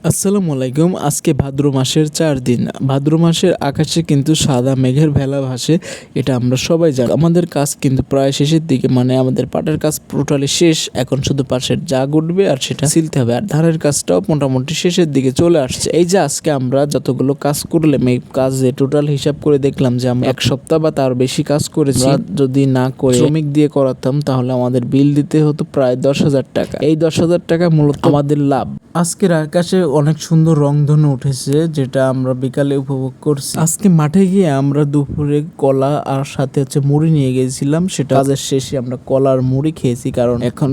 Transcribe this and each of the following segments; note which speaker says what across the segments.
Speaker 1: আসসালামু আলাইকুম। আজকে ভাদ্র মাসের 4 দিন। ভাদ্র মাসের আকাশে কিন্তু সাদা মেঘের ভেলা ভাসে, এটা আমরা সবাই জানি। আমাদের কাজ কিন্তু প্রায় শেষের দিকে, মানে আমাদের পাটের কাজ টোটালি শেষ। এখন শুধু পাশের জাগ উঠবে আর সেটা সিলতে হবে, আর ধানের কাজটাও মোটামুটি শেষের দিকে চলে আসছে। এই যে আজকে আমরা যতগুলো কাজ করলাম, এই কাজে টোটাল হিসাব করে দেখলাম যে আমরা 1 সপ্তাহ বা তার বেশি কাজ করেছি। যদি না করে শ্রমিক দিয়ে করাতাম তাহলে আমাদের বিল দিতে হতো প্রায় 10,000 টাকা। এই 10,000 টাকা মূলত আমাদের লাভ। আজকের আকাশে অনেক সুন্দর রংধনু উঠেছে, যেটা আমরা বিকালে উপভোগ করছি। আজকে মাঠে গিয়ে আমরা দুপুরে কলা আর সাথে মুড়ি নিয়ে গেছিলাম। সেটা কাজের শেষে আমরা কলার মুড়ি খেয়েছি, কারণ এখন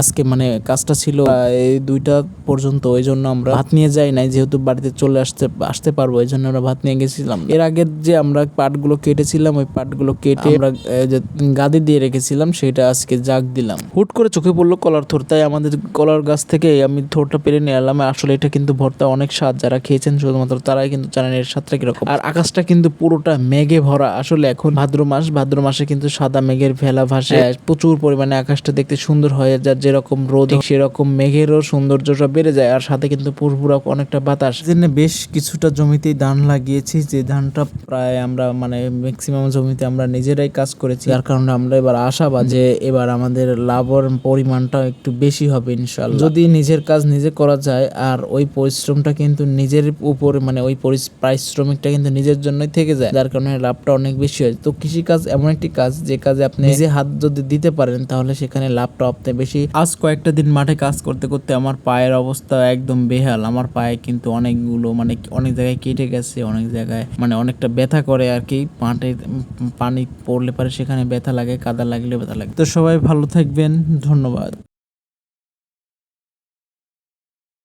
Speaker 1: আজকে মানে কাজটা ছিল এই 2টা পর্যন্ত, ওই জন্য আমরা ভাত নিয়ে যাই নাই, যেহেতু বাড়িতে চলে আসতে পারবো, এই জন্য আমরা ভাত নিয়ে গেছিলাম। এর আগের যে আমরা পাটগুলো কেটেছিলাম, ওই পাটগুলো কেটে আমরা যে গাদি দিয়ে রেখেছিলাম, সেটা আজকে জাগ দিলাম। হুট করে চোখে পড়লো কলার থোর, তাই আমাদের কলার গাছ থেকে আমি থোরটা পেরে নিয়ে এলাম। আসলে এটা কিন্তু ভর্তা অনেক স্বাদ, যারা খেয়েছেন শুধুমাত্র তারাই কিন্তু জানেন এর স্বাদটা কিরকম। আর আকাশটা কিন্তু পুরোটা মেঘে ভরা। আসলে এখন ভাদ্র মাসে কিন্তু সাদা মেঘের ভেলা ভাসে, প্রচুর পরিমাণে আকাশটা দেখতে সুন্দর হয়ে যায়। যেরকম রোদ সেরকম মেঘেরও সৌন্দর্যটা বেড়ে যায়, আর সাথে কিন্তু পুরোপুরা অনেকটা বাতাস। জন্য বেশ কিছুটা জমিতেই ধান লাগিয়েছি, যে ধানটা প্রায় আমরা মানে ম্যাক্সিমাম জমিতে আমরা নিজেরাই কাজ করেছি, যার কারণে আমরা এবার আশাবাদ যে এবার আমাদের লাভের পরিমাণটা একটু বেশি হবে ইনশাআল্লাহ, যদি নিজের কাজ নিজে করা যায়। আর ওই পরিশ্রমটা কিন্তু নিজের উপরে, মানে ওই পারিশ্রমিকটা কিন্তু নিজের জন্যই থেকে যায়, যার কারণে লাভটা অনেক বেশি হয়। তো কৃষিকাজ এমন একটি কাজ, যে কাজে আপনি নিজে হাত যদি দিতে পারেন তাহলে সেখানে লাভটা আপনি বেশি। আজ কয়েকটা দিন মাঠে কাজ করতে করতে আমার পায়ের অবস্থা একদম বেহাল। আমার পায়ে কিন্তু অনেকগুলো মানে অনেক জায়গায় কেটে গেছে, অনেক জায়গায় মানে অনেকটা ব্যথা করে আর কি। মাঠে পানি পড়লে পারে সেখানে ব্যথা লাগে, কাদা লাগলে ব্যথা লাগে। তো সবাই ভালো থাকবেন, ধন্যবাদ।